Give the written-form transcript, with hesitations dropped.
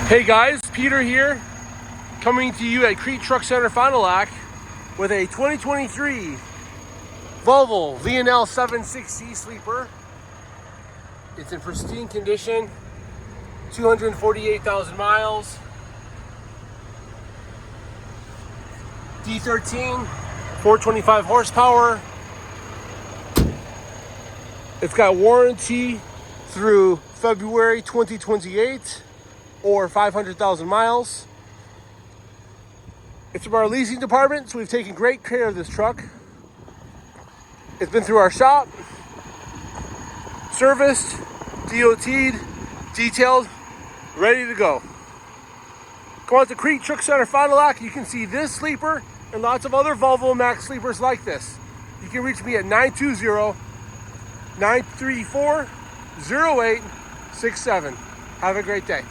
Hey guys, Peter here, coming to you at Kriete Truck Center, Fond du Lac with a 2023 Volvo VNL760 Sleeper. It's in pristine condition, 248,000 miles, D13, 425 horsepower. It's got warranty through February 2028 or 500,000 miles. It's from our leasing department, so we've taken great care of this truck. It's been through our shop, serviced, DOT'd, detailed, ready to go. Go out to Kriete Truck Center, Fond du Lac. You can see this Sleeper and lots of other Volvo Max Sleepers like this. You can reach me at 920-934-0867. Have a great day.